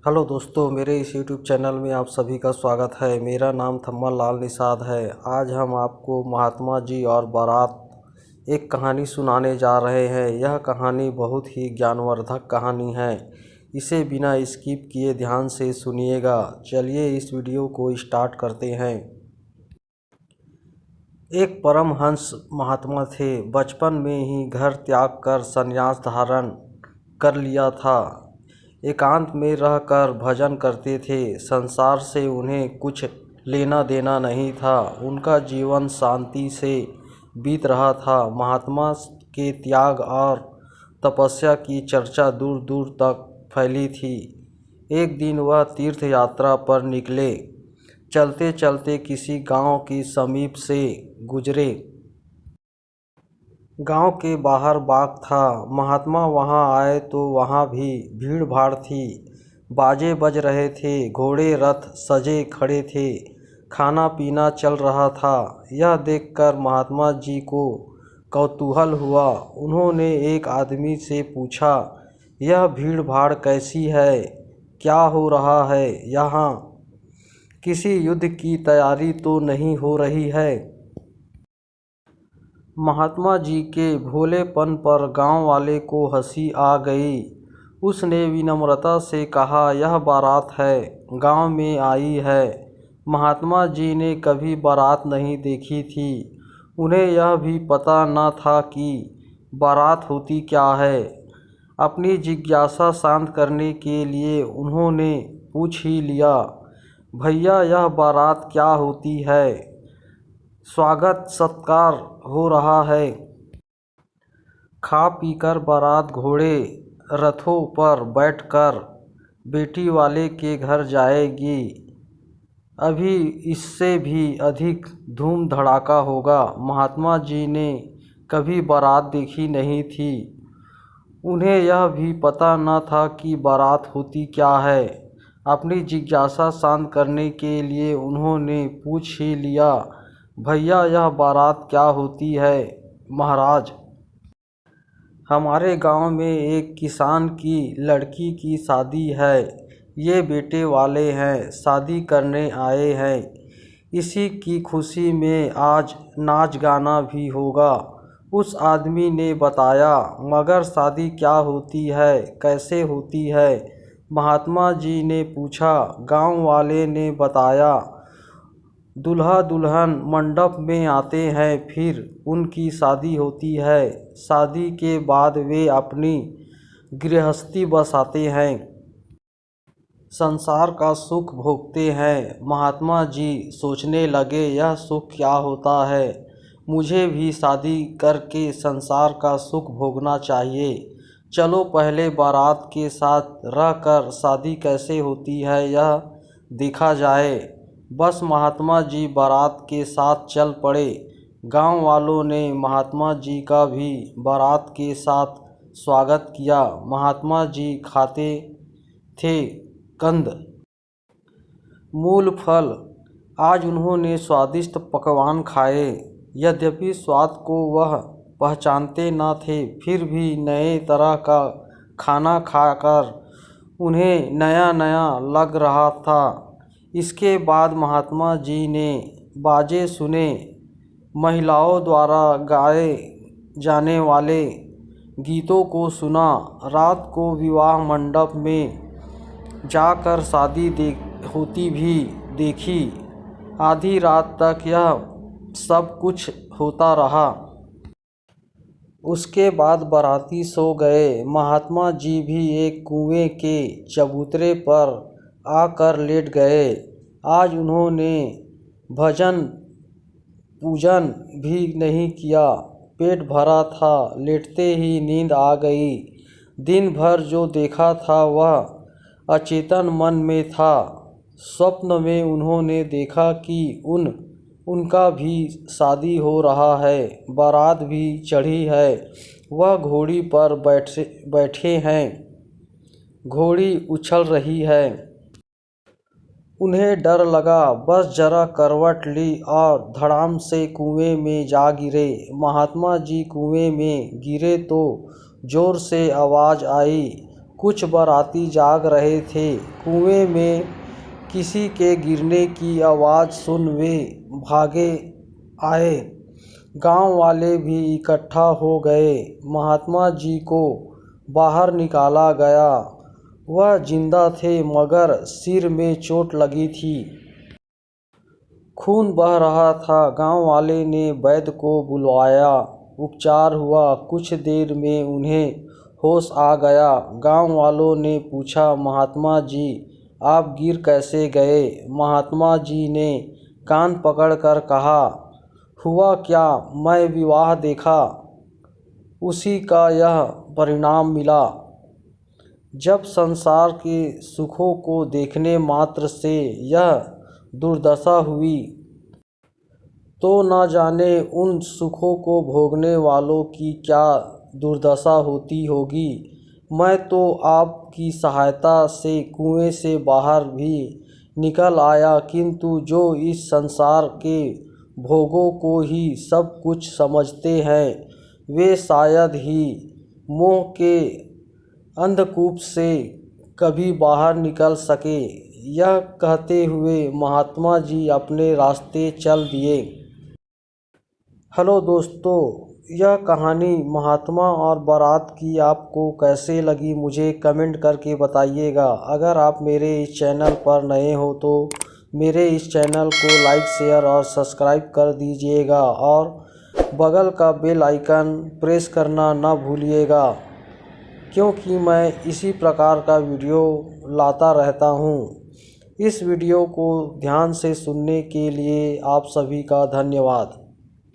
Hello दोस्तों, मेरे इस यूट्यूब चैनल में आप सभी का स्वागत है। मेरा नाम थम्मल लाल निषाद है। आज हम आपको महात्मा जी और बारात एक कहानी सुनाने जा रहे हैं। यह कहानी बहुत ही ज्ञानवर्धक कहानी है। इसे बिना स्किप किए ध्यान से सुनिएगा। चलिए इस वीडियो को स्टार्ट करते हैं। एक परमहंस महात्मा थे। बचपन में ही घर त्याग कर संन्यास धारण कर लिया था। एकांत में रहकर भजन करते थे। संसार से उन्हें कुछ लेना देना नहीं था। उनका जीवन शांति से बीत रहा था। महात्मा के त्याग और तपस्या की चर्चा दूर दूर तक फैली थी। एक दिन वह तीर्थ यात्रा पर निकले। चलते चलते किसी गांव के समीप से गुजरे। गांव के बाहर बाग था। महात्मा वहां आए तो वहां भी भीड़ भाड़ थी। बाजे बज रहे थे, घोड़े रथ सजे खड़े थे, खाना पीना चल रहा था। यह देखकर महात्मा जी को कौतूहल हुआ। उन्होंने एक आदमी से पूछा, यह भीड़ भाड़ कैसी है? क्या हो रहा है यहाँ? किसी युद्ध की तैयारी तो नहीं हो रही है? महात्मा जी के भोलेपन पर गांव वाले को हंसी आ गई। उसने विनम्रता से कहा, यह बारात है, गांव में आई है। महात्मा जी ने कभी बारात नहीं देखी थी। उन्हें यह भी पता न था कि बारात होती क्या है। अपनी जिज्ञासा शांत करने के लिए उन्होंने पूछ ही लिया, भैया यह बारात क्या होती है? स्वागत सत्कार हो रहा है। खा पीकर बारात घोड़े रथों पर बैठकर बेटी वाले के घर जाएगी। अभी इससे भी अधिक धूम धड़ाका होगा। महात्मा जी ने कभी बारात देखी नहीं थी। उन्हें यह भी पता न था कि बारात होती क्या है। अपनी जिज्ञासा शांत करने के लिए उन्होंने पूछ ही लिया, भैया यह बारात क्या होती है? महाराज, हमारे गांव में एक किसान की लड़की की शादी है। ये बेटे वाले हैं, शादी करने आए हैं। इसी की खुशी में आज नाच गाना भी होगा। उस आदमी ने बताया, मगर शादी क्या होती है, कैसे होती है? महात्मा जी ने पूछा। गांव वाले ने बताया, दूल्हा दुल्हन मंडप में आते हैं, फिर उनकी शादी होती है। शादी के बाद वे अपनी गृहस्थी बसाते हैं, संसार का सुख भोगते हैं। महात्मा जी सोचने लगे, यह सुख क्या होता है? मुझे भी शादी करके संसार का सुख भोगना चाहिए। चलो पहले बारात के साथ रहकर शादी कैसे होती है यह देखा जाए। बस महात्मा जी बारात के साथ चल पड़े। गांव वालों ने महात्मा जी का भी बारात के साथ स्वागत किया। महात्मा जी खाते थे कंद मूल फल। आज उन्होंने स्वादिष्ट पकवान खाए। यद्यपि स्वाद को वह पहचानते न थे, फिर भी नए तरह का खाना खाकर उन्हें नया नया लग रहा था। इसके बाद महात्मा जी ने बाजे सुने। महिलाओं द्वारा गाए जाने वाले गीतों को सुना। रात को विवाह मंडप में जाकर शादी होती भी देखी। आधी रात तक यह सब कुछ होता रहा। उसके बाद बाराती सो गए। महात्मा जी भी एक कुएं के चबूतरे पर आकर लेट गए। आज उन्होंने भजन पूजन भी नहीं किया। पेट भरा था, लेटते ही नींद आ गई। दिन भर जो देखा था वह अचेतन मन में था। स्वप्न में उन्होंने देखा कि उनका भी शादी हो रहा है, बारात भी चढ़ी है, वह घोड़ी पर बैठे हैं, घोड़ी उछल रही है। उन्हें डर लगा, बस जरा करवट ली और धड़ाम से कुएं में जा गिरे। महात्मा जी कुएं में गिरे तो जोर से आवाज़ आई, कुछ बाराती जाग रहे थे। कुएं में किसी के गिरने की आवाज़ सुन वे भागे आए। गांव वाले भी इकट्ठा हो गए। महात्मा जी को बाहर निकाला गया। वह जिंदा थे मगर सिर में चोट लगी थी। खून बह रहा था। गांव वाले ने वैद्य को बुलवाया। उपचार हुआ। कुछ देर में उन्हें होश आ गया। गांव वालों ने पूछा, महात्मा जी आप गिर कैसे गए? महात्मा जी ने कान पकड़कर कहा, हुआ क्या, मैं विवाह देखा, उसी का यह परिणाम मिला। जब संसार के सुखों को देखने मात्र से यह दुर्दशा हुई तो न जाने उन सुखों को भोगने वालों की क्या दुर्दशा होती होगी। मैं तो आपकी सहायता से कुएं से बाहर भी निकल आया, किंतु जो इस संसार के भोगों को ही सब कुछ समझते हैं वे शायद ही मोह के अंधकूप से कभी बाहर निकल सके। यह कहते हुए महात्मा जी अपने रास्ते चल दिए। हेलो दोस्तों, यह कहानी महात्मा और बारात की आपको कैसे लगी मुझे कमेंट करके बताइएगा। अगर आप मेरे इस चैनल पर नए हो तो मेरे इस चैनल को लाइक, शेयर और सब्सक्राइब कर दीजिएगा और बगल का बेल आइकन प्रेस करना ना भूलिएगा, क्योंकि मैं इसी प्रकार का वीडियो लाता रहता हूँ। इस वीडियो को ध्यान से सुनने के लिए आप सभी का धन्यवाद।